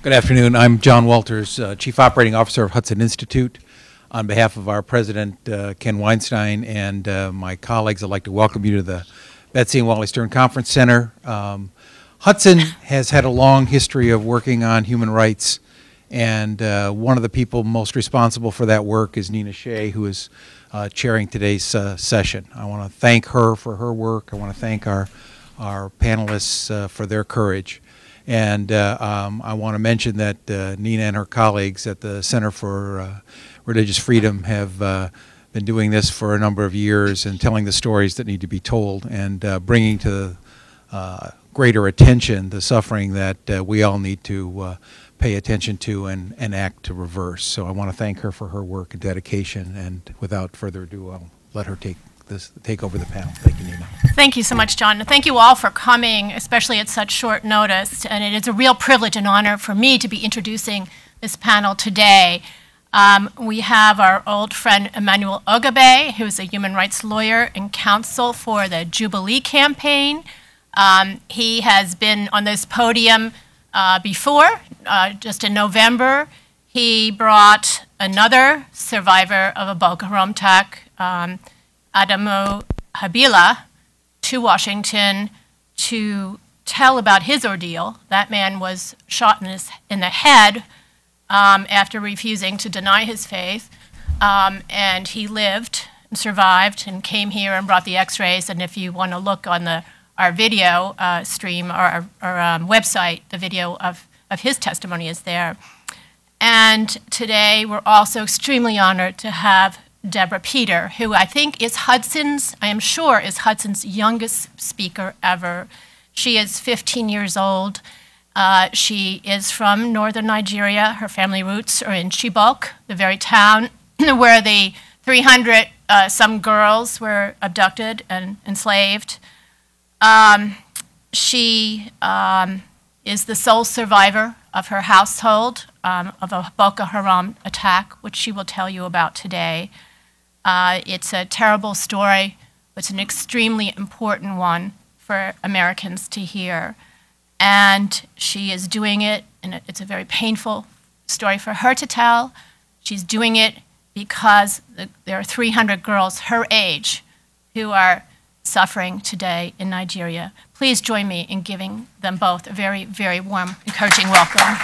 Good afternoon. I'm John Walters, Chief Operating Officer of Hudson Institute. On behalf of our president, Ken Weinstein, and my colleagues, I'd like to welcome you to the Betsy and Wally Stern Conference Center. Hudson has had a long history of working on human rights, and one of the people most responsible for that work is Nina Shea, who is chairing today's session. I want to thank her for her work. I want to thank our panelists for their courage. And I want to mention that Nina and her colleagues at the Center for Religious Freedom have been doing this for a number of years and telling the stories that need to be told and bringing to greater attention the suffering that we all need to pay attention to and act to reverse. So I want to thank her for her work and dedication, and without further ado, I'll let her take over the panel. Thank you, Nina. Thank you so much, John. Thank you all for coming, especially at such short notice. And it is a real privilege and honor for me to be introducing this panel today. We have our old friend Emmanuel Ogabe, who is a human rights lawyer and counsel for the Jubilee campaign. He has been on this podium before, just in November. He brought another survivor of a Boko Haram attack, Adamu Habila, to Washington to tell about his ordeal. That man was shot in the head after refusing to deny his faith, and he lived and survived and came here and brought the x-rays. And if you want to look on our video stream, our website, the video of his testimony is there. And today we're also extremely honored to have Deborah Peter, who I am sure is Hudson's youngest speaker ever. She is 15 years old. She is from northern Nigeria. Her family roots are in Chibok, the very town where the 300 some girls were abducted and enslaved. She is the sole survivor of her household of a Boko Haram attack, which she will tell you about today. It's a terrible story, but it's an extremely important one for Americans to hear. And she is doing it, and it's a very painful story for her to tell. She's doing it because there are 300 girls her age who are suffering today in Nigeria. Please join me in giving them both a very, very warm, encouraging welcome.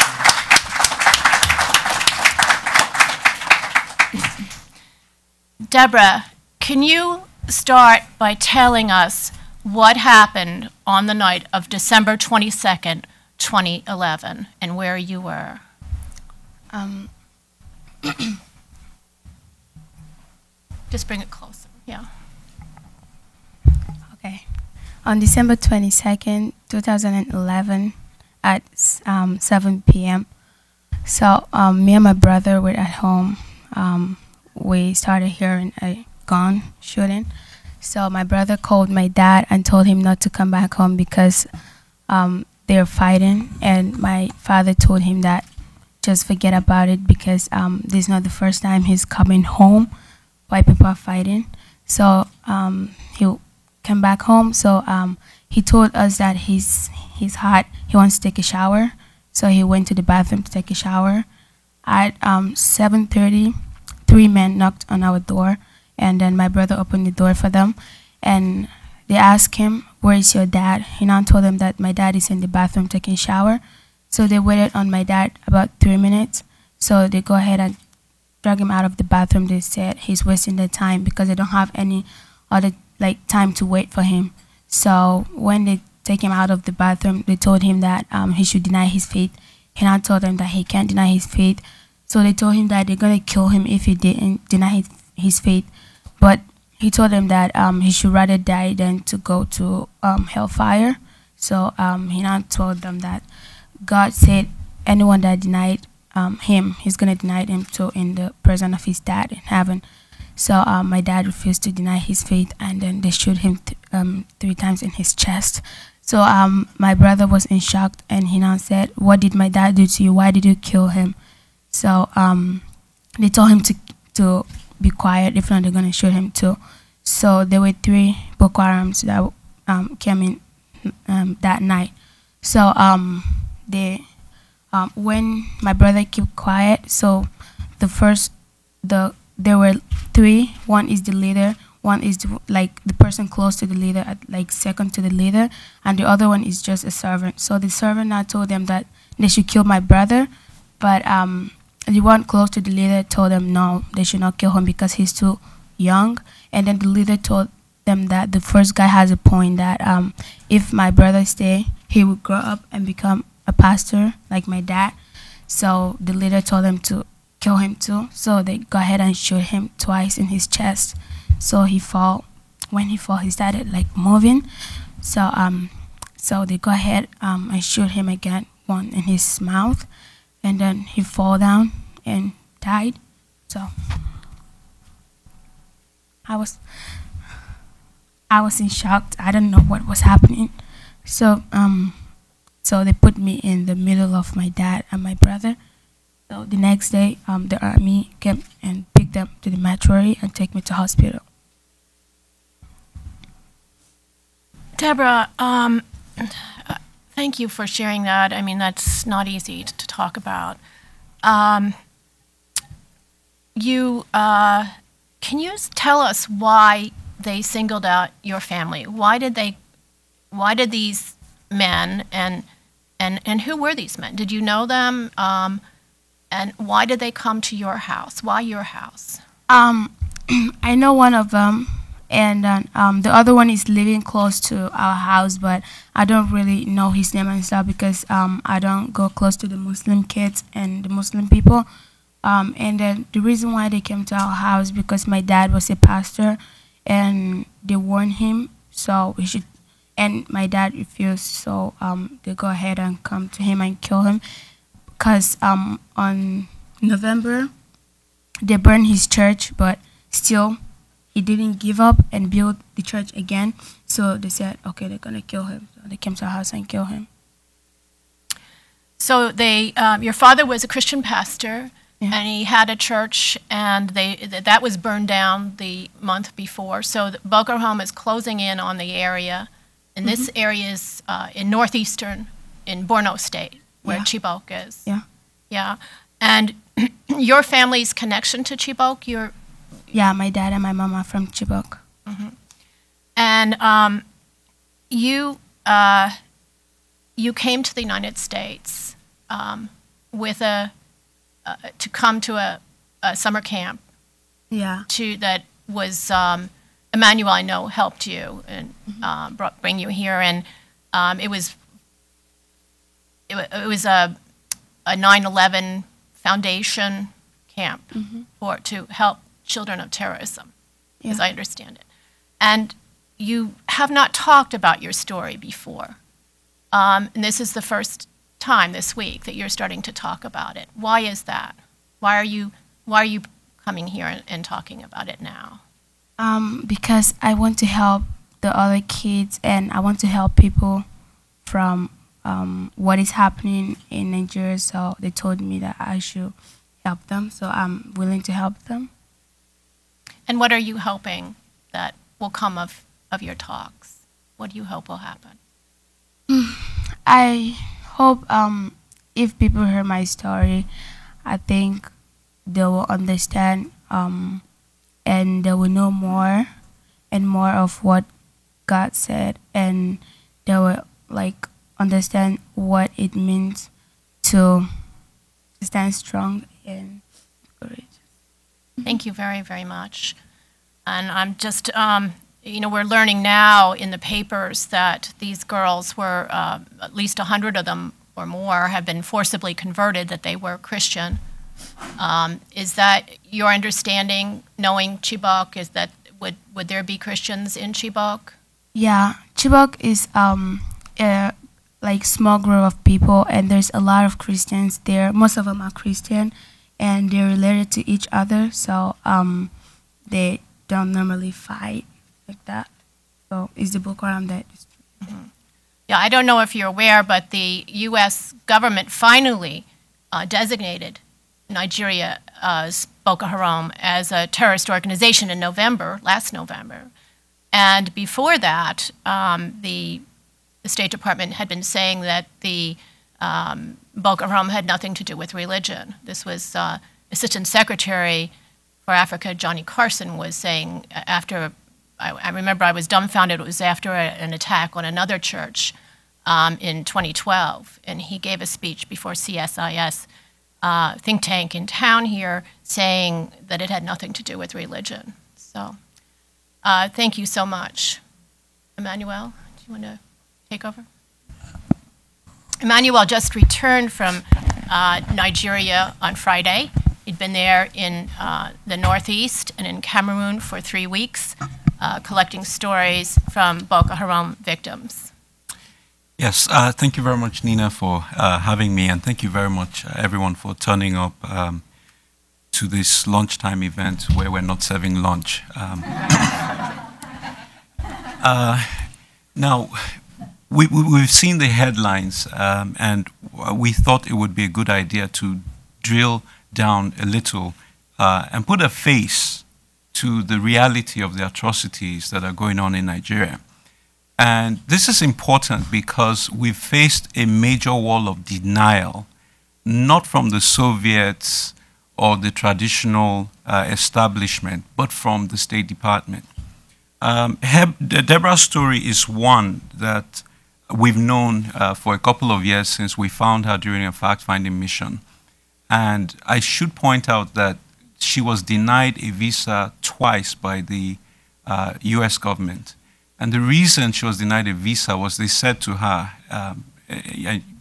Deborah, can you start by telling us what happened on the night of December 22nd, 2011, and where you were? Just bring it closer, yeah. Okay. On December 22nd, 2011, at 7 p.m., so me and my brother were at home. We started hearing a gun shooting. So my brother called my dad and told him not to come back home because they're fighting. And my father told him that just forget about it because this is not the first time he's coming home while people are fighting. So he'll come back home. So he told us that he's hot. He wants to take a shower. So he went to the bathroom to take a shower. At 7:30, 3 men knocked on our door, and then my brother opened the door for them, and they asked him, "Where is your dad?" He now told them that my dad is in the bathroom taking a shower. So they waited on my dad about 3 minutes. So they go ahead and drag him out of the bathroom. They said he's wasting their time because they don't have any other time to wait for him. So when they take him out of the bathroom, they told him that he should deny his faith. He now told them that he can't deny his faith. So they told him that they're going to kill him if he didn't deny his faith. But he told them that he should rather die than to go to hellfire. So he now told them that God said anyone that denied him, he's going to deny him too in the presence of his dad in heaven. So my dad refused to deny his faith, and then they shoot him 3 times in his chest. So my brother was in shock, and he now said, "What did my dad do to you? Why did you kill him?" So they told him to be quiet, if not they're going to shoot him too. So there were 3 Boko Harams that came in that night. So they when my brother kept quiet, so there were three. One is the leader. One is like the person close to the leader, like second to the leader, and the other one is just a servant. So the servant now told them that they should kill my brother, but the one close to the leader told them no, they should not kill him because he's too young. And then the leader told them that the first guy has a point, that if my brother stay, he would grow up and become a pastor like my dad. So the leader told them to kill him too. So they go ahead and shoot him twice in his chest. So he fall. When he fall, he started like moving. So so they go ahead and shoot him again, one in his mouth, and then he fall down and died. So I was in shock. I didn't know what was happening. So so they put me in the middle of my dad and my brother. So the next day, the army came and picked them to the mortuary and take me to hospital. Deborah, thank you for sharing that. I mean, that's not easy to talk about. Can you tell us why they singled out your family? Why did these men, and who were these men? Did you know them? And why did they come to your house? Why your house? I know one of them, and the other one is living close to our house, but I don't really know his name and stuff because I don't go close to the Muslim kids and the Muslim people. And then the reason why they came to our house because my dad was a pastor, and they warned him so we should. And my dad refused, so they go ahead and come to him and kill him. Because on November, they burned his church, but still, he didn't give up and build the church again. So they said, okay, they're going to kill him. So they came to our house and killed him. So your father was a Christian pastor, Yeah. and he had a church, and that was burned down the month before. So Boko Haram is closing in on the area, and this area is in northeastern, in Borno State, where Yeah. Chibok is. Yeah. Yeah. And your family's connection to Chibok, Yeah, my dad and my mom are from Chibok. and you came to the United States with to come to a summer camp Yeah. that was Emmanuel, I know, helped you and bring you here, and it was a 9/11 foundation camp to help children of terrorism, as I understand it. And you have not talked about your story before, and this is the first time this week that you're starting to talk about it. Why is that? Why are you coming here and talking about it now? Because I want to help the other kids, and I want to help people from what is happening in Nigeria. So they told me that I should help them, so I'm willing to help them. And what are you hoping that will come of your talks? What do you hope will happen? I hope if people hear my story, I think they will understand and they will know more and more of what God said, and they will like understand what it means to stand strong and courageous. Thank you very, very much. And I'm just, we're learning now in the papers that these girls were, at least 100 of them or more, have been forcibly converted, that they were Christian. Is that your understanding, knowing Chibok, is that would there be Christians in Chibok? Yeah, Chibok is a like small group of people, and there's a lot of Christians there. Most of them are Christian, and they're related to each other, so they don't normally fight like that. So it's the Boko Haram that is. Yeah, I don't know if you're aware, but the U.S. government finally designated Nigeria as Boko Haram as a terrorist organization in last November. And before that, the State Department had been saying that the Boko Haram had nothing to do with religion. This was Assistant Secretary for Africa, Johnny Carson, was saying after, I remember I was dumbfounded, it was after an attack on another church in 2012, and he gave a speech before CSIS think tank in town here saying that it had nothing to do with religion. So thank you so much. Emmanuel, do you want to take over? Emmanuel just returned from Nigeria on Friday. He'd been there in the Northeast and in Cameroon for 3 weeks, collecting stories from Boko Haram victims. Yes, thank you very much, Nina, for having me, and thank you very much, everyone, for turning up to this lunchtime event where we're not serving lunch. Now, we've seen the headlines, and we thought it would be a good idea to drill down a little and put a face to the reality of the atrocities that are going on in Nigeria. And this is important because we've faced a major wall of denial, not from the Soviets or the traditional establishment, but from the State Department. Deborah's story is one that we've known for a couple of years since we found her during a fact-finding mission. And I should point out that she was denied a visa twice by the US government. And the reason she was denied a visa was they said to her,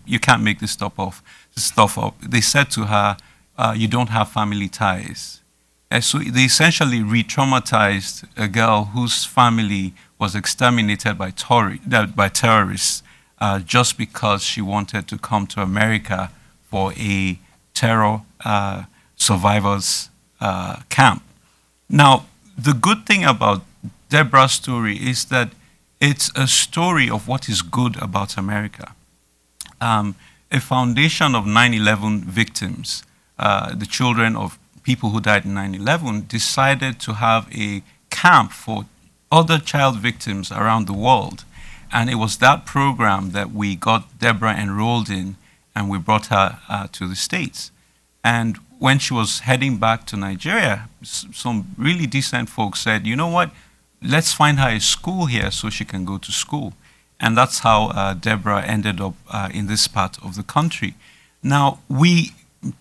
you can't make this stuff up. They said to her, you don't have family ties. And so they essentially re-traumatized a girl whose family was exterminated by terrorists just because she wanted to come to America for a terror survivors camp. Now, the good thing about Deborah's story is that it's a story of what is good about America. A foundation of 9/11 victims, the children of people who died in 9/11, decided to have a camp for other child victims around the world. And it was that program that we got Deborah enrolled in, and we brought her to the States. And when she was heading back to Nigeria, some really decent folks said, you know what, let's find her a school here so she can go to school. And that's how Deborah ended up in this part of the country. Now, we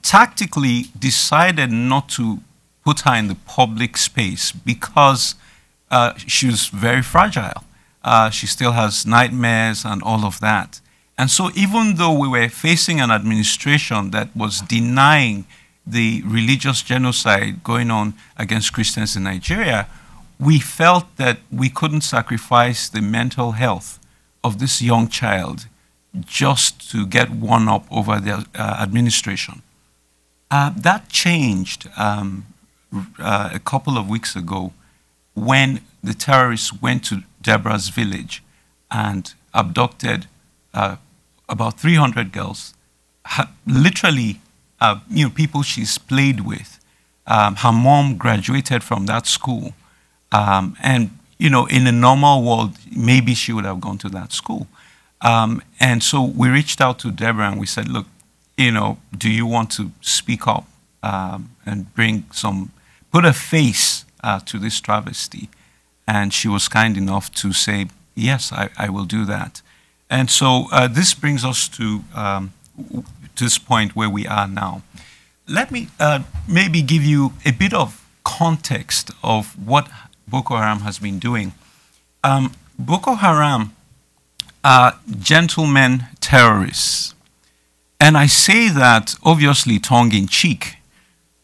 tactically decided not to put her in the public space because she was very fragile. She still has nightmares and all of that. And so even though we were facing an administration that was denying the religious genocide going on against Christians in Nigeria, we felt that we couldn't sacrifice the mental health of this young child just to get one up over the administration. That changed a couple of weeks ago when the terrorists went to Deborah's village and abducted about 300 girls, literally people she's played with. Her mom graduated from that school. And, in a normal world, maybe she would have gone to that school. And so we reached out to Deborah and we said, look, do you want to speak up and put a face to this travesty? And she was kind enough to say, yes, I will do that. And so this brings us to this point where we are now. Let me maybe give you a bit of context of what Boko Haram has been doing. Boko Haram are gentlemen terrorists. And I say that obviously tongue-in-cheek.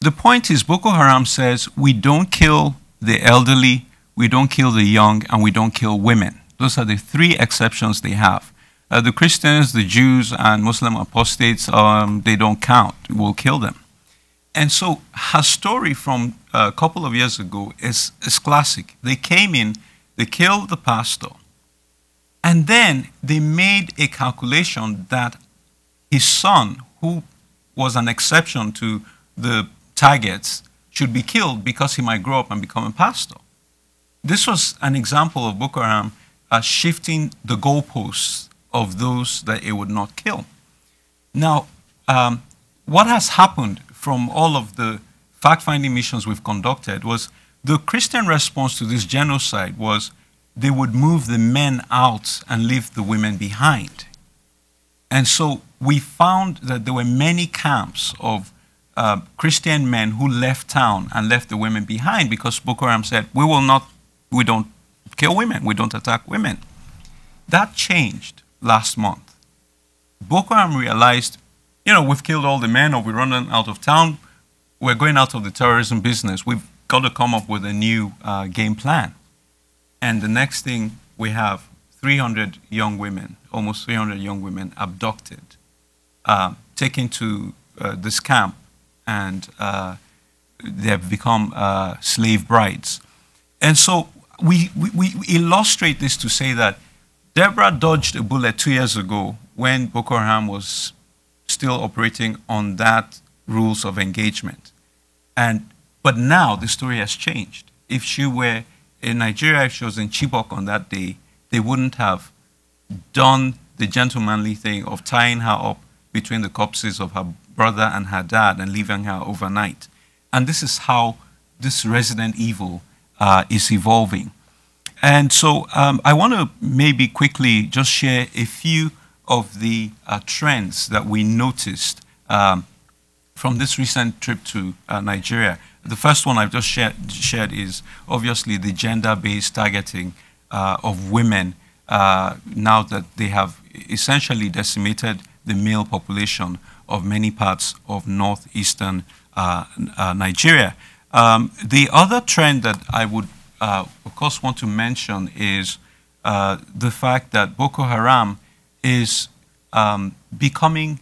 The point is Boko Haram says we don't kill the elderly, we don't kill the young, and we don't kill women. Those are the three exceptions they have. The Christians, the Jews, and Muslim apostates, they don't count. We'll kill them. And so her story from a couple of years ago is classic. They came in, they killed the pastor, and then they made a calculation that his son, who was an exception to the targets, should be killed because he might grow up and become a pastor. This was an example of Boko Haram shifting the goalposts of those that it would not kill. Now, what has happened from all of the fact-finding missions we've conducted was the Christian response to this genocide was they would move the men out and leave the women behind. And so we found that there were many camps of Christian men who left town and left the women behind because Boko Haram said, we don't kill women, we don't attack women. That changed last month. Boko Haram realized, we've killed all the men or we're running out of town, we're going out of the terrorism business, we've got to come up with a new game plan. And the next thing we have 300 young women, almost 300 young women abducted, taken to this camp, and they have become slave brides. And so we illustrate this to say that Deborah dodged a bullet 2 years ago when Boko Haram was still operating on that rules of engagement. But now the story has changed. If she were in Nigeria, if she was in Chibok on that day, they wouldn't have done the gentlemanly thing of tying her up between the corpses of her brother and her dad and leaving her overnight. And this is how this resident evil is evolving. And so I want to maybe quickly just share a few of the trends that we noticed from this recent trip to Nigeria. The first one I've just shared is obviously the gender-based targeting of women now that they have essentially decimated the male population of many parts of northeastern Nigeria. The other trend that I would, of course, want to mention is the fact that Boko Haram is becoming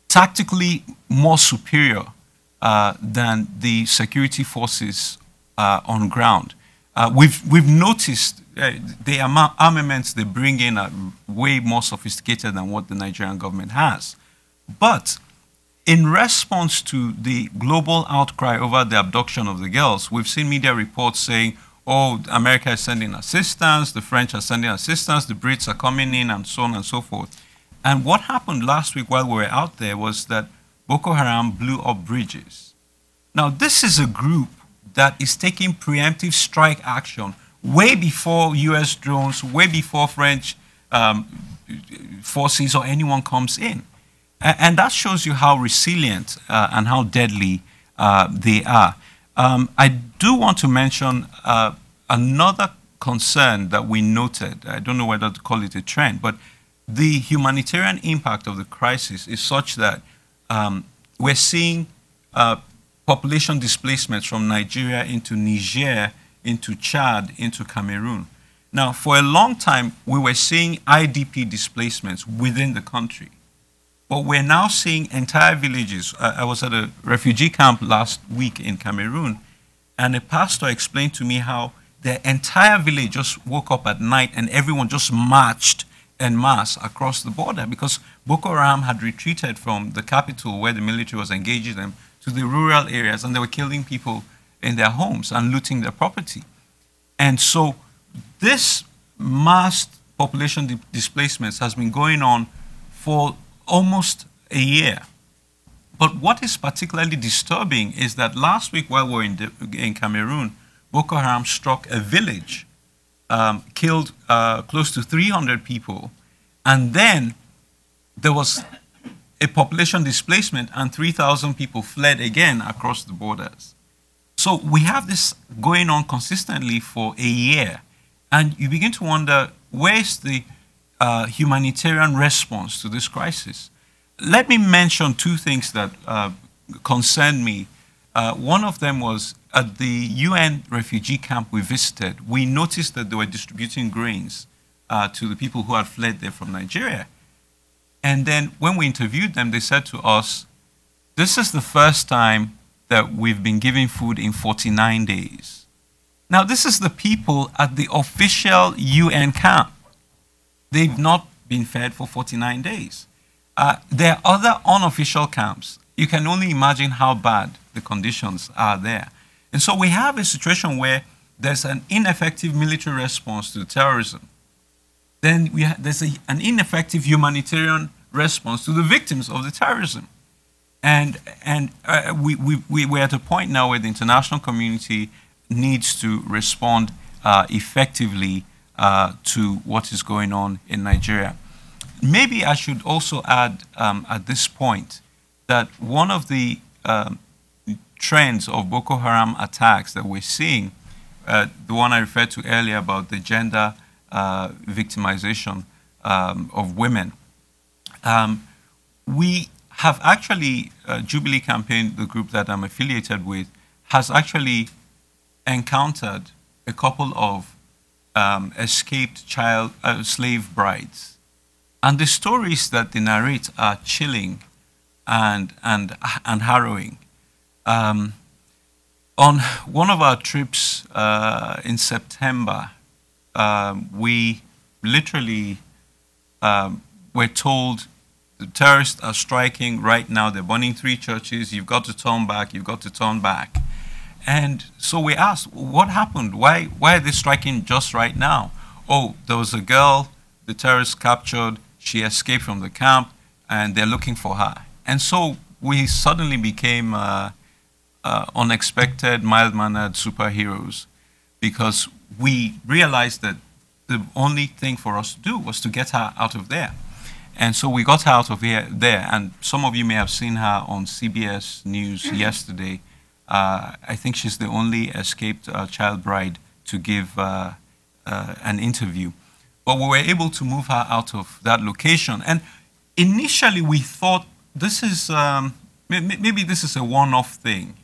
tactically more superior than the security forces on ground. We've noticed the armaments they bring in are way more sophisticated than what the Nigerian government has. But in response to the global outcry over the abduction of the girls, we've seen media reports saying, oh, America is sending assistance, the French are sending assistance, the Brits are coming in, and so on and so forth. And what happened last week while we were out there was that Boko Haram blew up bridges. Now, this is a group that is taking preemptive strike action way before US drones, way before French forces or anyone comes in. And that shows you how resilient and how deadly they are. I do want to mention another concern that we noted. I don't know whether to call it a trend, but the humanitarian impact of the crisis is such that we're seeing population displacements from Nigeria into Niger, into Chad, into Cameroon. Now, for a long time, we were seeing IDP displacements within the country. But we're now seeing entire villages. I was at a refugee camp last week in Cameroon, and a pastor explained to me how their entire village just woke up at night and everyone just marched en masse across the border because Boko Haram had retreated from the capital where the military was engaging them to the rural areas, and they were killing people in their homes and looting their property. And so this mass population displacements has been going on for almost a year. But what is particularly disturbing is that last week while we were in Cameroon, Boko Haram struck a village, killed close to 300 people, and then there was a population displacement and 3,000 people fled again across the borders. So we have this going on consistently for a year, and you begin to wonder, where is the humanitarian response to this crisis? Let me mention two things that concern me. One of them was at the UN refugee camp we visited, we noticed that they were distributing grains to the people who had fled there from Nigeria. And then when we interviewed them, they said to us, this is the first time that we've been giving food in 49 days. Now, this is the people at the official UN camp. They've not been fed for 49 days. There are other unofficial camps. You can only imagine how bad the conditions are there. And so we have a situation where there's an ineffective military response to terrorism. then there's an ineffective humanitarian response to the victims of the terrorism. And we're at a point now where the international community needs to respond effectively to what is going on in Nigeria. Maybe I should also add at this point that one of the trends of Boko Haram attacks that we're seeing, the one I referred to earlier about the gender victimization of women, we have actually, Jubilee Campaign, the group that I'm affiliated with, has actually encountered a couple of escaped slave brides. And the stories that they narrate are chilling and harrowing. On one of our trips in September, we literally were told the terrorists are striking right now. They're burning 3 churches. You've got to turn back. You've got to turn back. And so we asked, what happened? Why are they striking just right now? Oh, there was a girl the terrorists captured. She escaped from the camp, and they're looking for her. And so we suddenly became unexpected, mild-mannered superheroes, because we realized that the only thing for us to do was to get her out of there. And so we got her out of there, and some of you may have seen her on CBS News yesterday. I think she's the only escaped child bride to give an interview. But we were able to move her out of that location. And initially we thought this is, maybe this is a one-off thing.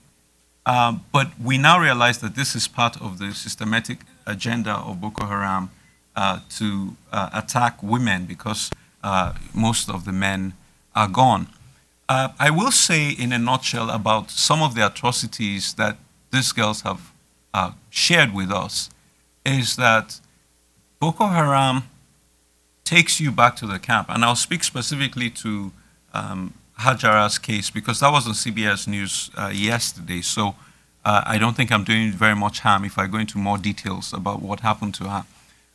But we now realize that this is part of the systematic agenda of Boko Haram to attack women because most of the men are gone. I will say in a nutshell about some of the atrocities that these girls have shared with us is that Boko Haram takes you back to the camp. And I'll speak specifically to Hajara's case because that was on CBS News yesterday. So I don't think I'm doing very much harm if I go into more details about what happened to her.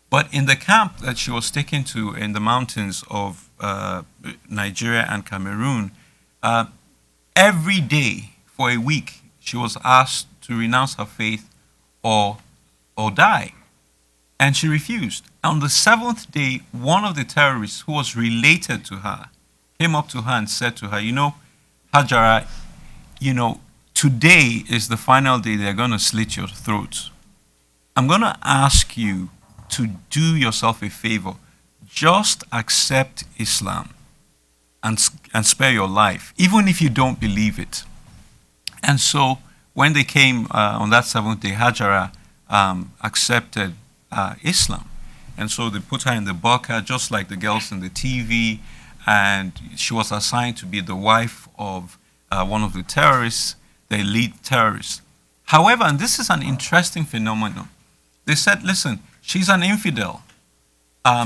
But in the camp that she was taken to in the mountains of Nigeria and Cameroon, every day for a week, she was asked to renounce her faith or die. And she refused. On the 7th day, one of the terrorists who was related to her came up to her and said to her, you know, Hajara, you know, today is the final day they're going to slit your throat. I'm going to ask you to do yourself a favor. Just accept Islam and spare your life, even if you don't believe it. And so when they came on that 7th day, Hajara accepted Islam. And so they put her in the burqa, just like the girls in the TV, and she was assigned to be the wife of one of the terrorists, the lead terrorist. However, and this is an interesting phenomenon, they said, listen, she's an infidel,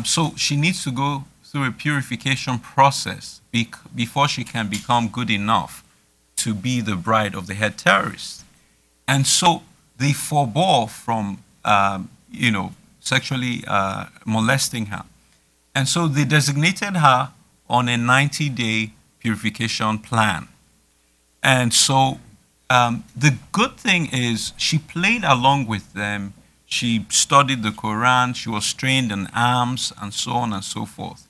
so she needs to go through a purification process before she can become good enough to be the bride of the head terrorist. And so they forbore from, you know, sexually molesting her. And so they designated her on a 90-day purification plan. And so the good thing is she played along with them. She studied the Quran. She was trained in arms and so on and so forth.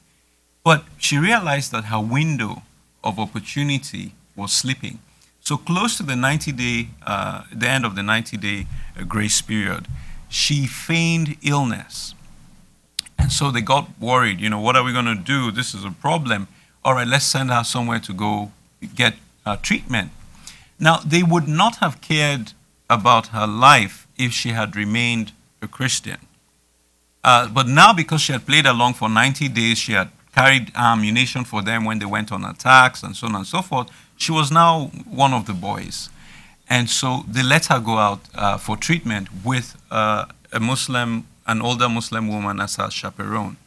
But she realized that her window of opportunity was slipping. So close to the 90-day, the end of the 90-day grace period, she feigned illness. And so they got worried, you know, what are we going to do? This is a problem. All right, let's send her somewhere to go get treatment. Now, they would not have cared about her life if she had remained a Christian. But now, because she had played along for 90 days, she had carried ammunition for them when they went on attacks and so on and so forth, she was now one of the boys. And so they let her go out for treatment with an older Muslim woman as her chaperone.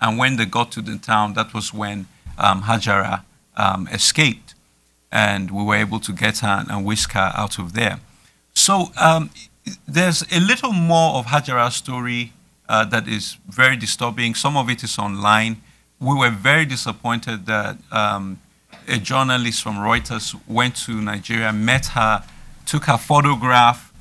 And when they got to the town, that was when Hajara escaped. And we were able to get her and whisk her out of there. So there's a little more of Hajara's story that is very disturbing. Some of it is online. We were very disappointed that a journalist from Reuters went to Nigeria, met her, took her photograph,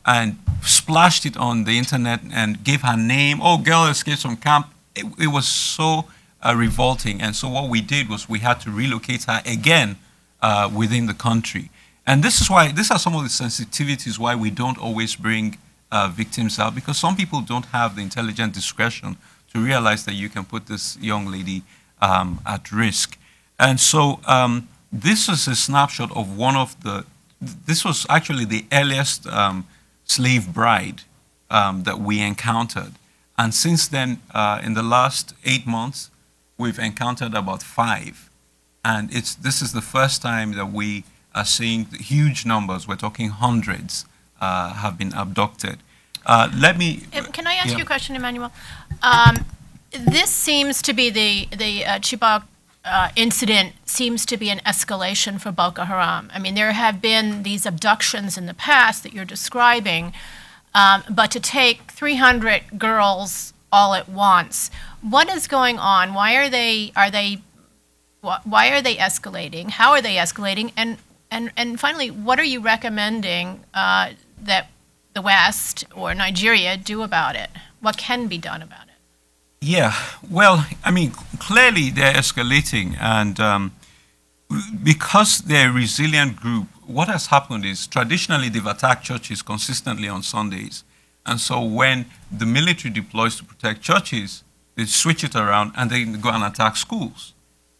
and splashed it on the internet and gave her name. Oh, girl escaped from camp. It was so revolting. And so what we did was we had to relocate her again within the country. And this is why, these are some of the sensitivities why we don't always bring victims out, because some people don't have the intelligent discretion to realize that you can put this young lady at risk. And so this is a snapshot of one of the, this was actually the earliest slave bride that we encountered. And since then, in the last 8 months, we've encountered about 5. And this is the first time that we are seeing huge numbers. We're talking hundreds have been abducted. Let me... Can I ask you a question, Emmanuel? This seems to be the Chibok incident seems to be an escalation for Boko Haram. I mean, there have been these abductions in the past that you're describing, but to take 300 girls all at once, what is going on? Why are they escalating? How are they escalating? And finally, what are you recommending that the West or Nigeria do about it? What can be done about it? Yeah, well, I mean, clearly they're escalating, and because they're a resilient group, what has happened is traditionally they've attacked churches consistently on Sundays. And so when the military deploys to protect churches, they switch it around and they go and attack schools.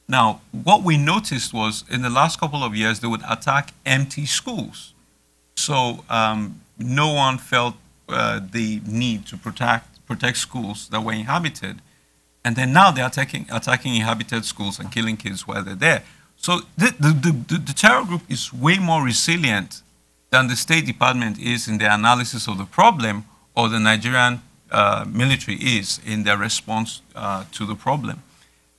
Now, what we noticed was in the last couple of years, they would attack empty schools. So no one felt the need to protect schools that were inhabited. And then now they're attacking inhabited schools and killing kids while they're there. So the terror group is way more resilient than the State Department is in their analysis of the problem, or the Nigerian military is in their response to the problem.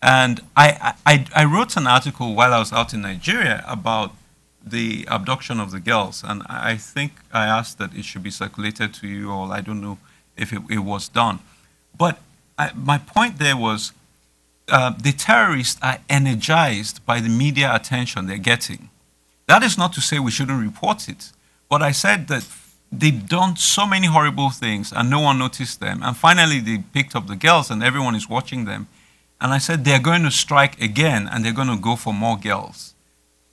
And I wrote an article while I was out in Nigeria about the abduction of the girls, and I think I asked that it should be circulated to you all. I don't know if it was done. But my point there was the terrorists are energized by the media attention they're getting. That is not to say we shouldn't report it, but I said that they've done so many horrible things and no one noticed them. And finally, they picked up the girls and everyone is watching them. And I said, they're going to strike again and they're going to go for more girls.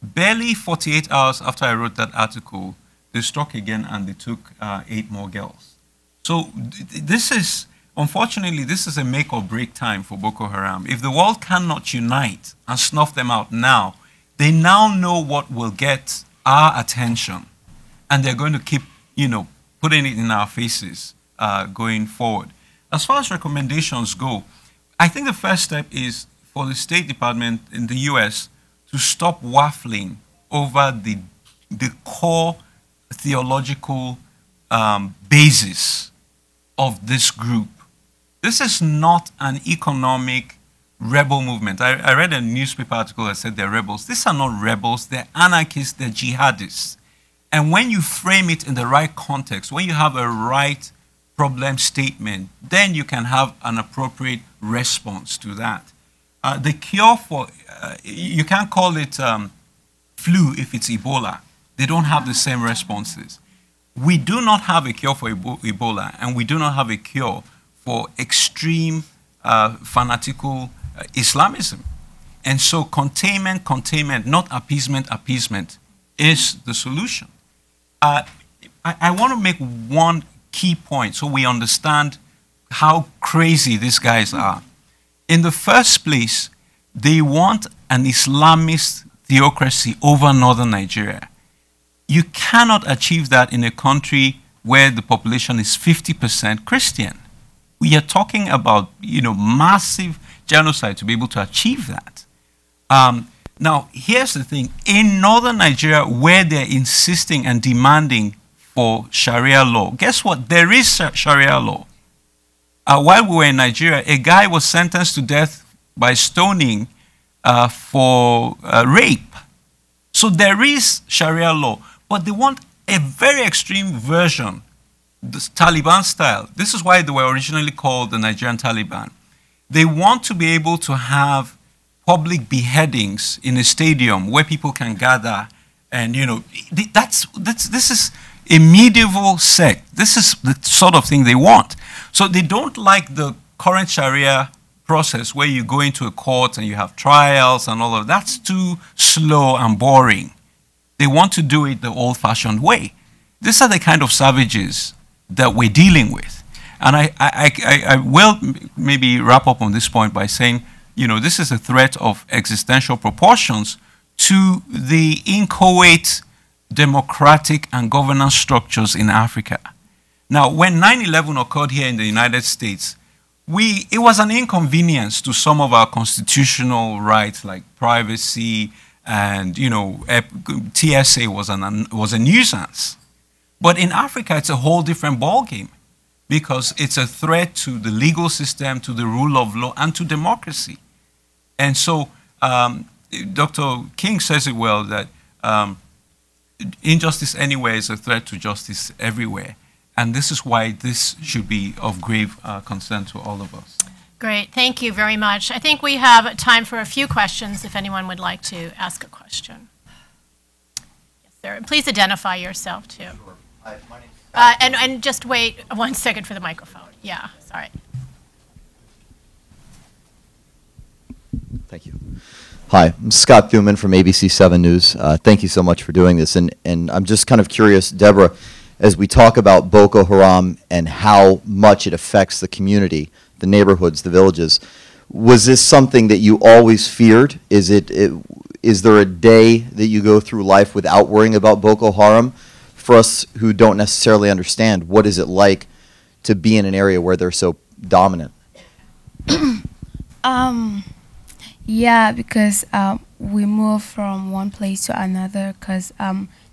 Barely 48 hours after I wrote that article, they struck again and they took 8 more girls. So this is, unfortunately, this is a make or break time for Boko Haram. If the world cannot unite and snuff them out now, they now know what will get our attention. And they're going to keep, putting it in our faces going forward. As far as recommendations go, I think the first step is for the State Department in the US to stop waffling over the core theological basis of this group. This is not an economic rebel movement. I read a newspaper article that said they're rebels. These are not rebels, they're anarchists, they're jihadists. And when you frame it in the right context, when you have a right problem statement, then you can have an appropriate response to that. The cure for, you can't call it flu if it's Ebola. They don't have the same responses. We do not have a cure for Ebola, and we do not have a cure for extreme fanatical Islamism. And so containment, not appeasement is the solution. I want to make one key point so we understand how crazy these guys are. In the first place, they want an Islamist theocracy over northern Nigeria. You cannot achieve that in a country where the population is 50% Christian. We are talking about, massive genocide to be able to achieve that. Now, here's the thing. In northern Nigeria, where they're insisting and demanding for Sharia law, guess what? There is Sharia law. While we were in Nigeria, a guy was sentenced to death by stoning for rape. So there is Sharia law, but they want a very extreme version this Taliban style. This is why they were originally called the Nigerian Taliban. They want to be able to have public beheadings in a stadium where people can gather, and this is a medieval sect. This is the sort of thing they want. So they don't like the current Sharia process where you go into a court and you have trials and all of that. That's too slow and boring. They want to do it the old-fashioned way. These are the kind of savages that we're dealing with. And I will maybe wrap up on this point by saying, this is a threat of existential proportions to the inchoate democratic and governance structures in Africa. Now, when 9/11 occurred here in the United States, it was an inconvenience to some of our constitutional rights like privacy, and TSA was a nuisance. But in Africa, it's a whole different ballgame because it's a threat to the legal system, to the rule of law, and to democracy. And so Dr. King says it well, that injustice anywhere is a threat to justice everywhere. And this is why this should be of grave concern to all of us. Great, thank you very much. I think we have time for a few questions if anyone would like to ask a question. Yes, sir. Please identify yourself too. Sure. Hi, my name's and just wait 1 second for the microphone. Yeah, sorry. Thank you. Hi, I'm Scott Thuman from ABC 7 News. Thank you so much for doing this. And I'm just kind of curious, Deborah, as we talk about Boko Haram and how much it affects the community, the neighborhoods, the villages, was this something that you always feared? Is there a day that you go through life without worrying about Boko Haram? For us who don't necessarily understand, what is it like to be in an area where they're so dominant? Yeah, because we moved from one place to another because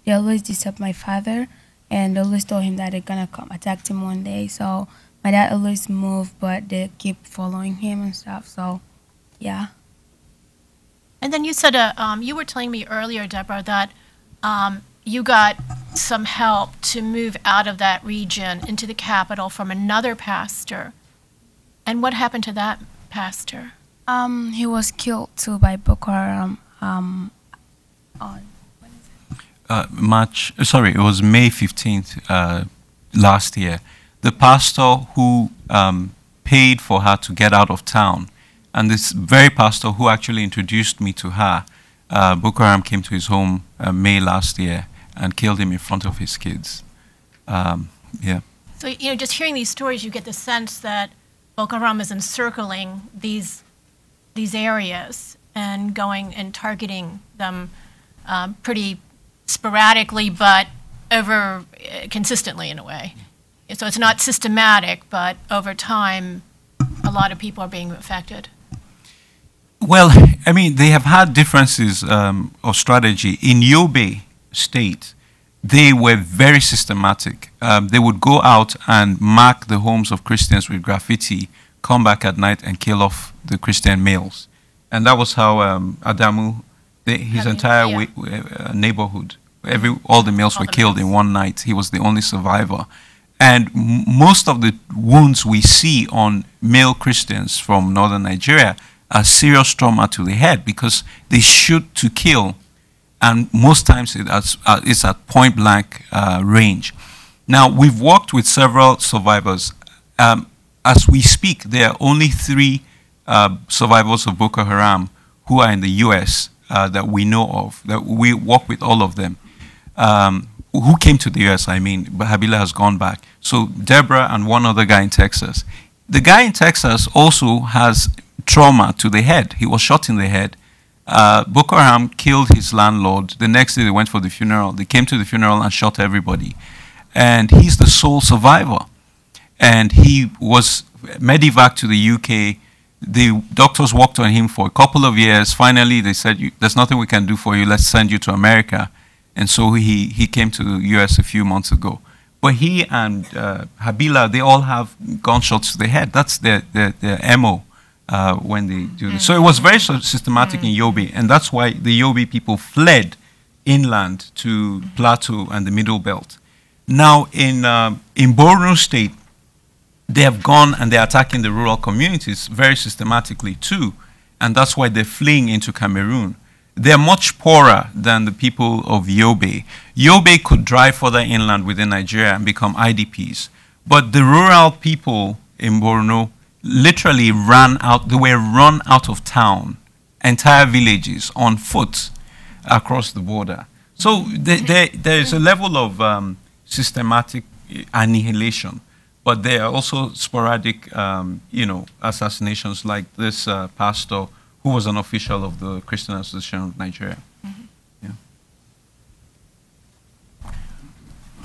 they always disturb my father, and they always told him that they're going to come attack him one day. So my dad always moved, but they keep following him and stuff. So, yeah. And then you said, you were telling me earlier, Deborah, that you got some help to move out of that region into the capital from another pastor. And what happened to that pastor? He was killed too by Boko Haram on it was May 15th last year. The pastor who paid for her to get out of town, and this very pastor who actually introduced me to her, Boko Haram came to his home May last year and killed him in front of his kids. Yeah. So, just hearing these stories, you get the sense that Boko Haram is encircling these areas and going and targeting them pretty sporadically, but over consistently in a way. So it's not systematic, but over time, a lot of people are being affected. Well, I mean, they have had differences of strategy. In Yobe State, they were very systematic. They would go out and mark the homes of Christians with graffiti, come back at night and kill off the Christian males. And that was how Adamu, his entire neighborhood, all the males were killed in one night. He was the only survivor. And most of the wounds we see on male Christians from northern Nigeria are serious trauma to the head because they shoot to kill, and most times it's at point-blank range. Now, we've worked with several survivors. As we speak, there are only 3 survivors of Boko Haram who are in the U.S. That we know of, that we work with all of them. Who came to the U.S., I mean, but Habila has gone back. So Deborah and one other guy in Texas. The guy in Texas also has trauma to the head. He was shot in the head. Boko Haram killed his landlord. The next day they went for the funeral. They came to the funeral and shot everybody. And he's the sole survivor. And he was medevac to the UK. The doctors worked on him for a couple of years. Finally, they said, there's nothing we can do for you. Let's send you to America. And so he came to the U.S. a few months ago. But he and Habila, they all have gunshots to the head. That's their MO when they do this. So it was very systematic in Yobe, and that's why the Yobe people fled inland to Plateau and the Middle Belt. Now, in Borno State, they have gone and they're attacking the rural communities very systematically too, and that's why they're fleeing into Cameroon. They're much poorer than the people of Yobe. Yobe could drive further inland within Nigeria and become IDPs, but the rural people in Borno literally ran out. They were run out of town, entire villages on foot across the border. So there is a level of systematic annihilation, but there are also sporadic, assassinations like this pastor who was an official of the Christian Association of Nigeria. Yeah.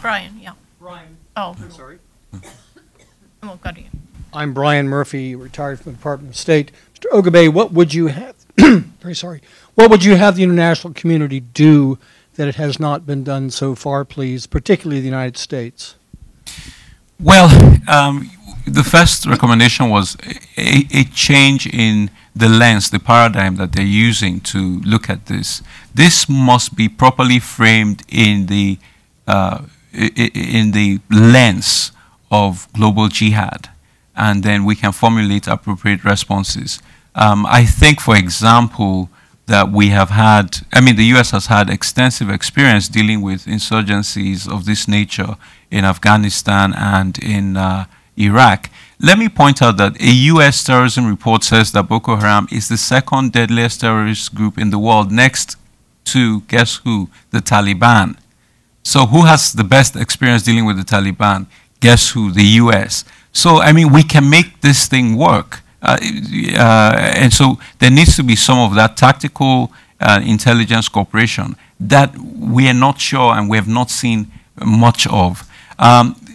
Brian, yeah. Brian. Oh. I'm sorry. We'll go to you. I'm Brian Murphy, retired from the Department of State. Mr. Ogabe, what would you have? Very sorry. What would you have the international community do that it has not been done so far, please, particularly the United States? Well, the first recommendation was a change in the lens, the paradigm that they're using to look at this. This must be properly framed in the lens of global jihad, and then we can formulate appropriate responses. I think, for example, that we have had, the U.S. has had extensive experience dealing with insurgencies of this nature in Afghanistan and in Iraq. Let me point out that a U.S. terrorism report says that Boko Haram is the second deadliest terrorist group in the world, next to, guess who? The Taliban. So who has the best experience dealing with the Taliban? Guess who? The U.S. So, we can make this thing work. And so there needs to be some of that tactical intelligence cooperation that we are not sure and we have not seen much of.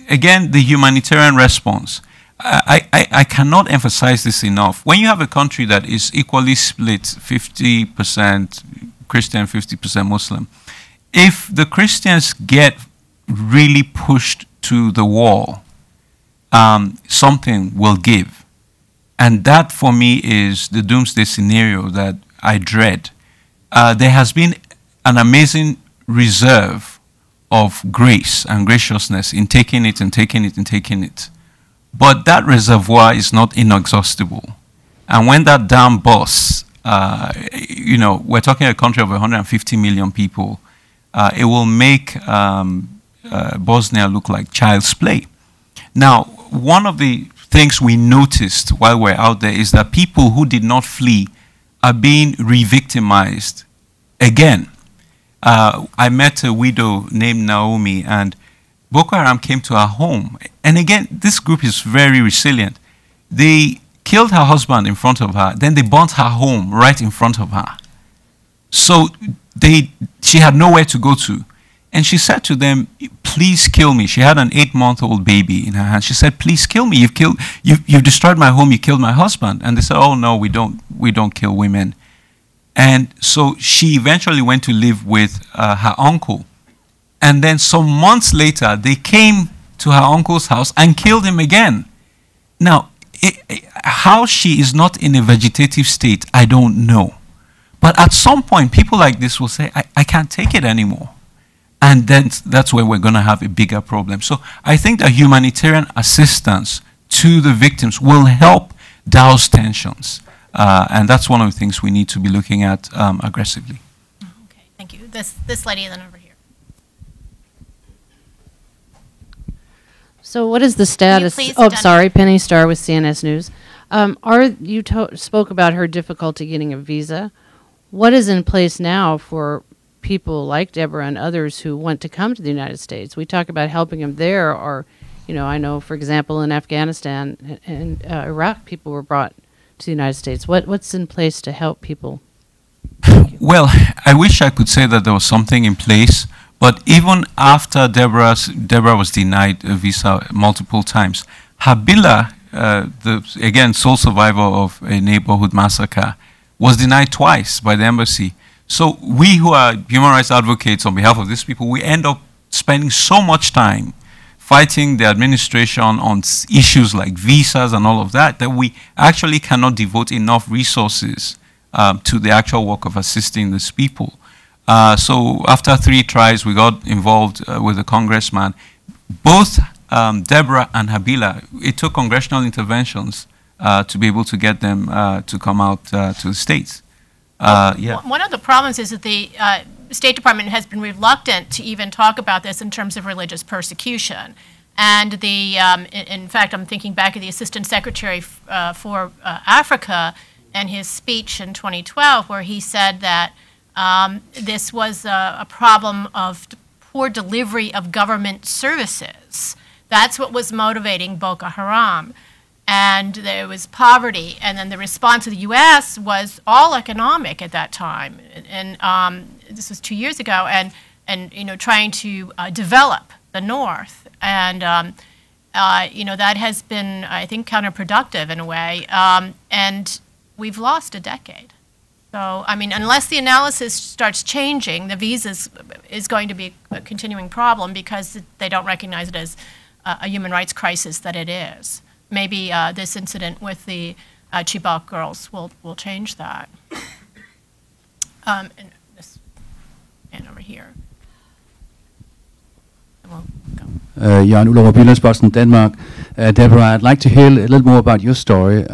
Again, the humanitarian response. I cannot emphasize this enough. When you have a country that is equally split, 50% Christian, 50% Muslim, if the Christians get really pushed to the wall, something will give. And that, for me, is the doomsday scenario that I dread. There has been an amazing reserve of grace and graciousness in taking it and taking it and taking it. But that reservoir is not inexhaustible. And when that dam bursts, we're talking a country of 150 million people, it will make Bosnia look like child's play. Now, one of the things we noticed while we're out there is that people who did not flee are being re-victimized again. I met a widow named Naomi, and Boko Haram came to her home. And again, this group is very resilient. They killed her husband in front of her, then they burnt her home right in front of her. So she had nowhere to go to. And she said to them, please kill me. She had an 8-month-old baby in her hand. She said, please kill me. You've destroyed my home. You killed my husband. And they said, oh, no, we don't kill women. And so she eventually went to live with her uncle. And then some months later, they came to her uncle's house and killed him again. Now, how she is not in a vegetative state, I don't know. But at some point, people like this will say, I can't take it anymore. And then that's where we're going to have a bigger problem. So I think that humanitarian assistance to the victims will help douse tensions. And that's one of the things we need to be looking at aggressively. Okay, thank you. This lady and then over here. So what is the status? Oh, sorry, Penny Starr with CNS News. You spoke about her difficulty getting a visa. What is in place now for people like Deborah and others who want to come to the United States? We talk about helping them there, or, I know, for example, in Afghanistan and Iraq, people were brought to the United States. What's in place to help people? Well, I wish I could say that there was something in place, but even after Deborah was denied a visa multiple times, Habila, again, sole survivor of a neighborhood massacre, was denied twice by the embassy. So we who are human rights advocates on behalf of these people, we end up spending so much time fighting the administration on issues like visas and all of that, that we actually cannot devote enough resources to the actual work of assisting these people. So after 3 tries, we got involved with a congressman. both Deborah and Habila, it took congressional interventions to be able to get them to come out to the States. Yeah. One of the problems is that the State Department has been reluctant to even talk about this in terms of religious persecution. And the, in fact, I'm thinking back at the Assistant Secretary for Africa and his speech in 2012, where he said that this was a problem of poor delivery of government services. That's what was motivating Boko Haram. And there was poverty, and then the response of the U.S. was all economic at that time. And this was 2 years ago, and you know, trying to develop the North. And you know, that has been, I think, counterproductive in a way. And we've lost a decade. So, I mean, unless the analysis starts changing, the visas is going to be a continuing problem because they don't recognize it as a human rights crisis that it is. Maybe this incident with the Chibok girls will change that. And this man over here. And we'll go. Jørgen Ullerup, Jyllands-Posten, Denmark. Deborah, I'd like to hear a little more about your story.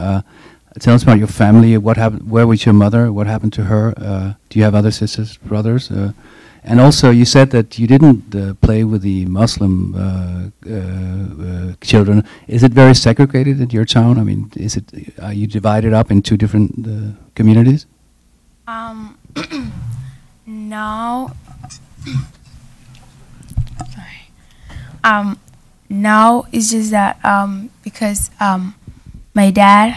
Tell us about your family. What happened? Where was your mother? What happened to her? Do you have other sisters, brothers? And also, you said that you didn't play with the Muslim children. Is it very segregated in your town? I mean, are you divided up in two different communities? No. Sorry. No, it's just that because my dad,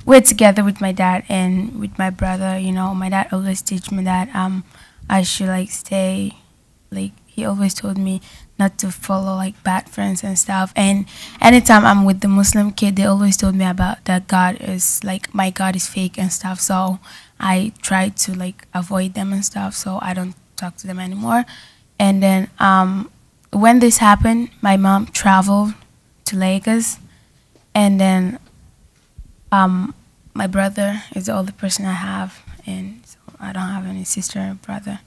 we're together with my dad and with my brother. You know, my dad always teach me that I should like stay, like he always told me not to follow like bad friends and stuff. And anytime I'm with the Muslim kid, they always told me about that God is like, my God is fake and stuff. So I try to like avoid them and stuff. So I don't talk to them anymore. And then when this happened, my mom traveled to Lagos, and then my brother is the only person I have, and so I don't have any sister or brother.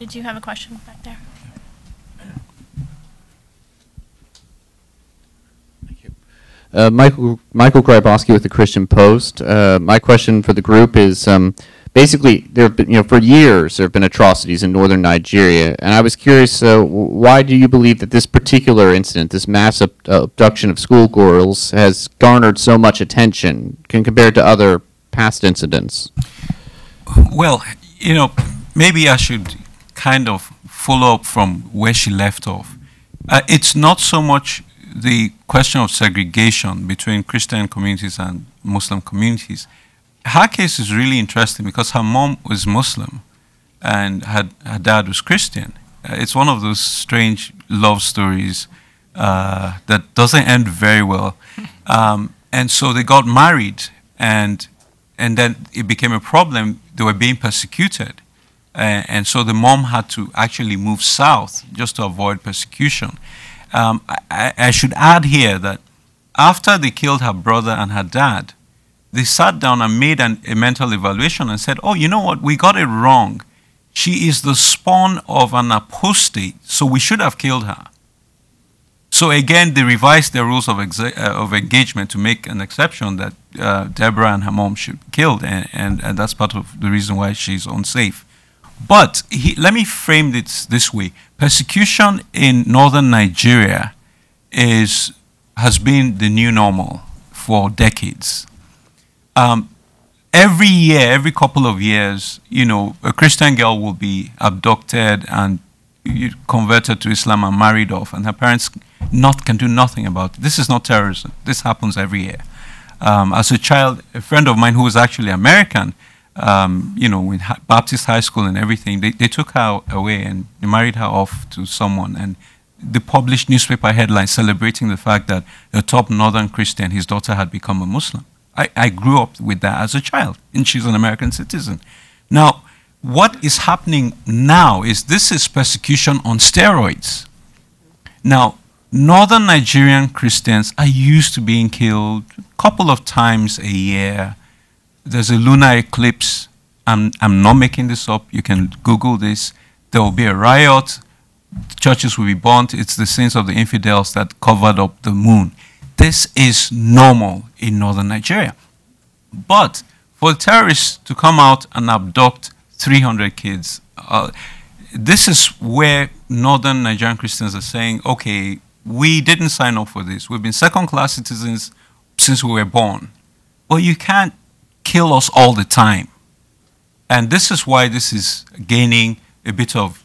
Did you have a question back there? Thank you. Michael Grybowski with the Christian Post. My question for the group is, basically, there have been, for years there have been atrocities in northern Nigeria, and I was curious, why do you believe that this particular incident, this mass abduction of schoolgirls, has garnered so much attention compared to other past incidents? Well, maybe I should kind of follow up from where she left off. It's not so much the question of segregation between Christian communities and Muslim communities. Her case is really interesting because her mom was Muslim and her dad was Christian. It's one of those strange love stories that doesn't end very well. And so they got married, and then it became a problem. They were being persecuted. And so the mom had to actually move south just to avoid persecution. I should add here that after they killed her brother and her dad, they sat down and made a mental evaluation and said, oh, you know what, we got it wrong. She is the spawn of an apostate, so we should have killed her. So again, they revised their rules of engagement to make an exception that Deborah and her mom should be killed, and that's part of the reason why she's unsafe. But let me frame it this way. Persecution in northern Nigeria has been the new normal for decades. Every year, every couple of years, a Christian girl will be abducted and converted to Islam and married off, and her parents can do nothing about it. This is not terrorism. This happens every year. As a child, a friend of mine who was actually American, in Baptist high school and everything, they took her away and they married her off to someone, and they published newspaper headlines celebrating the fact that a top northern Christian, his daughter, had become a Muslim. I grew up with that as a child, and she's an American citizen. Now, what is happening now is this is persecution on steroids. Now, northern Nigerian Christians are used to being killed a couple of times a year. There's a lunar eclipse. I'm not making this up. You can Google this. there will be a riot, churches will be burnt. It's the sins of the infidels that covered up the moon. This is normal in northern Nigeria. But for the terrorists to come out and abduct 300 kids, this is where northern Nigerian Christians are saying, okay, we didn't sign up for this. We've been second-class citizens since we were born. But you can't kill us all the time. And this is why this is gaining a bit of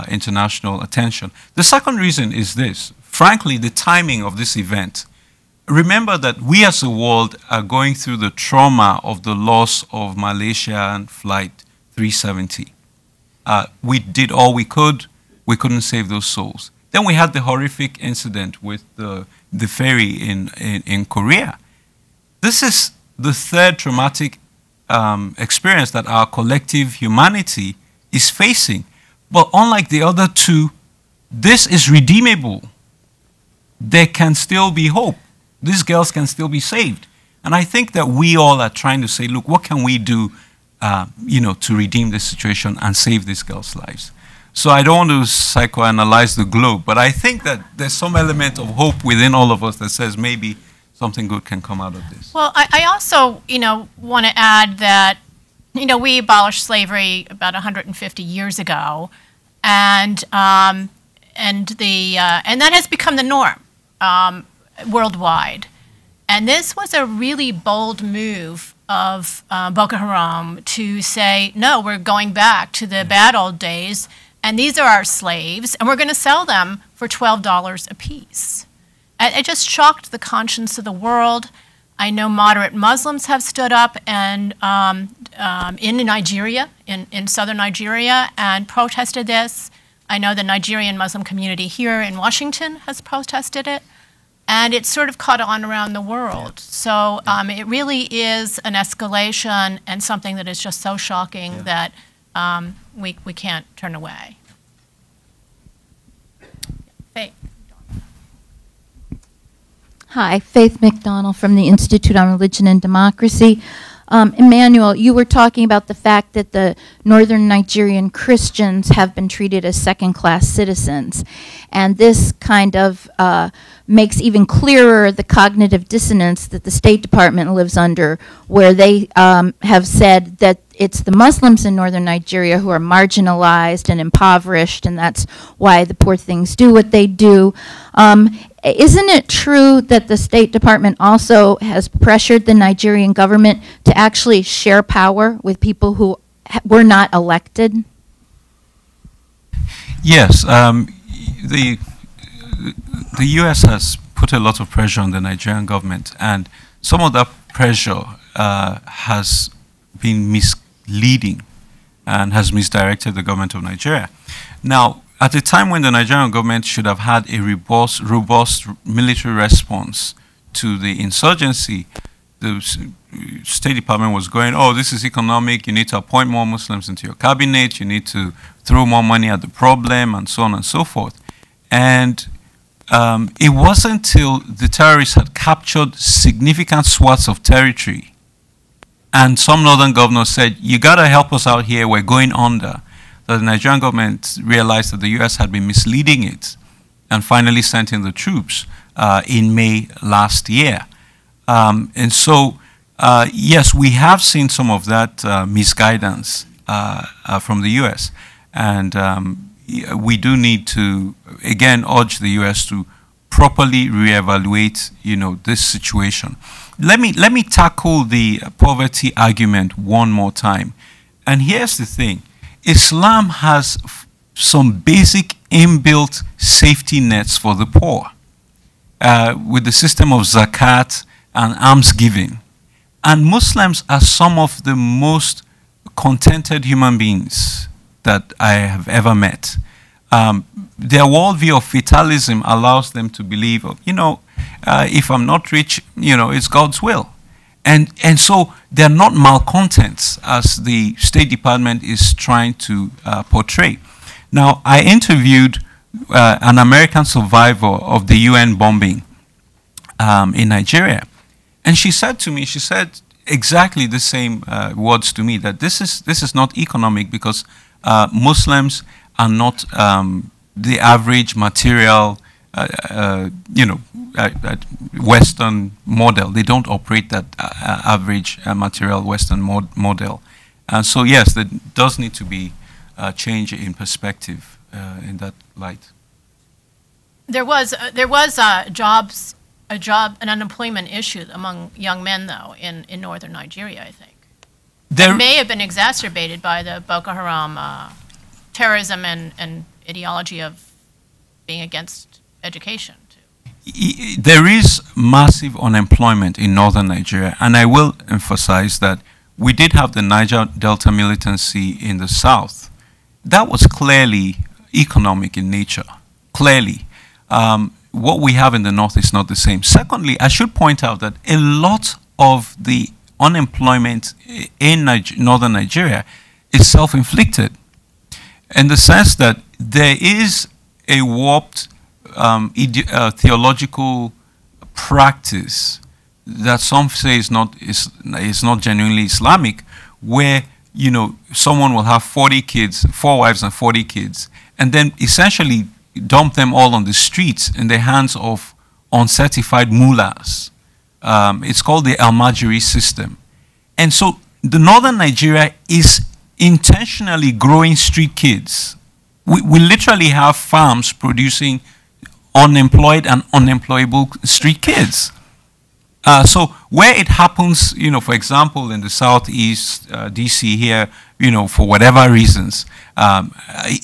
international attention. The second reason is this. Frankly, the timing of this event. Remember that we as a world are going through the trauma of the loss of Malaysian Flight 370. We did all we could. We couldn't save those souls. Then we had the horrific incident with the ferry in Korea. This is the third traumatic experience that our collective humanity is facing. But unlike the other two, this is redeemable. There can still be hope. These girls can still be saved. And I think that we all are trying to say, look, what can we do to redeem this situation and save these girls' lives? So I don't want to psychoanalyze the globe, but I think that there's some element of hope within all of us that says maybe something good can come out of this. Well, I also, want to add that, we abolished slavery about 150 years ago, and that has become the norm worldwide. And this was a really bold move of Boko Haram to say, no, we're going back to the bad old days, and these are our slaves, and we're going to sell them for $12 a piece. It just shocked the conscience of the world. I know moderate Muslims have stood up and in Nigeria, in southern Nigeria, and protested this. I know the Nigerian Muslim community here in Washington has protested it. And it's sort of caught on around the world. So it really is an escalation and something that is just so shocking that we can't turn away. Faith. Hi, Faith McDonald from the Institute on Religion and Democracy. Emmanuel, you were talking about the fact that the northern Nigerian Christians have been treated as second-class citizens. And this kind of makes even clearer the cognitive dissonance that the State Department lives under, where they have said that it's the Muslims in northern Nigeria who are marginalized and impoverished, and that's why the poor things do what they do. Isn't it true that the State Department also has pressured the Nigerian government to actually share power with people who were not elected? Yes, the U.S. has put a lot of pressure on the Nigerian government, and some of that pressure has been misleading and has misdirected the government of Nigeria. Now, at a time when the Nigerian government should have had a robust military response to the insurgency, the State Department was going, oh, this is economic, you need to appoint more Muslims into your cabinet, you need to throw more money at the problem, and so on and so forth. And it wasn't until the terrorists had captured significant swaths of territory and some northern governors said, you got to help us out here, we're going under, that the Nigerian government realized that the U.S. had been misleading it and finally sent in the troops in May last year. And so, yes, we have seen some of that misguidance from the U.S. And we do need to, again, urge the U.S. to properly reevaluate, this situation. Let me tackle the poverty argument one more time. And here's the thing. Islam has some basic inbuilt safety nets for the poor with the system of zakat and alms giving. And Muslims are some of the most contented human beings that I have ever met. Their worldview of fatalism allows them to believe, if I'm not rich, it's God's will. And so they're not malcontents as the State Department is trying to portray. Now, I interviewed an American survivor of the UN bombing in Nigeria. And she said to me, she said exactly the same words to me, that this is not economic because Muslims are not the average material, Western model. They don't operate that average material Western model. And so, yes, there does need to be a change in perspective in that light. There was an unemployment issue among young men, though, in northern Nigeria, I think. It may have been exacerbated by the Boko Haram terrorism and ideology of being against education, too. There is massive unemployment in northern Nigeria, and I will emphasize that we did have the Niger Delta militancy in the south. That was clearly economic in nature, clearly. What we have in the north is not the same. Secondly, I should point out that a lot of the unemployment in northern Nigeria is self-inflicted, in the sense that there is a warped theological practice that some say is not genuinely Islamic, where someone will have 40 kids, 4 wives and 40 kids, and then essentially dump them all on the streets in the hands of uncertified mullahs. It's called the Almajiri system. And so the northern Nigeria is intentionally growing street kids. We literally have farms producing unemployed and unemployable street kids. So where it happens, for example, in the southeast, DC here, for whatever reasons,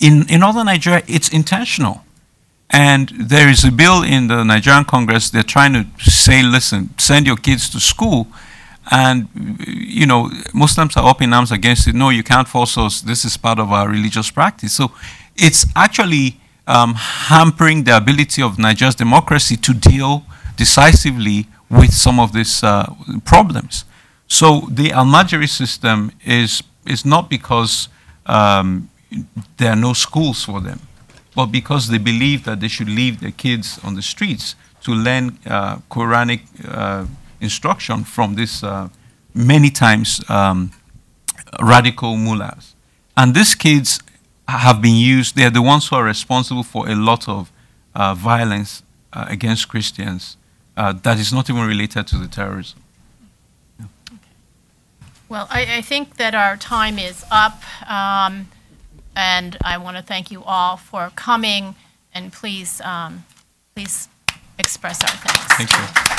in northern Nigeria, it's intentional. And there is a bill in the Nigerian Congress, they're trying to say, listen, send your kids to school. And, Muslims are up in arms against it. No, you can't force us. This is part of our religious practice. So it's actually hampering the ability of Nigeria's democracy to deal decisively with some of these problems. So the Almajiri system is not because there are no schools for them, but because they believe that they should leave their kids on the streets to learn Quranic instruction from this many times radical mullahs. And these kids have been used, they're the ones who are responsible for a lot of violence against Christians that is not even related to the terrorism. Yeah. Okay. Well, I think that our time is up, and I want to thank you all for coming, and please express our thanks. Thank you.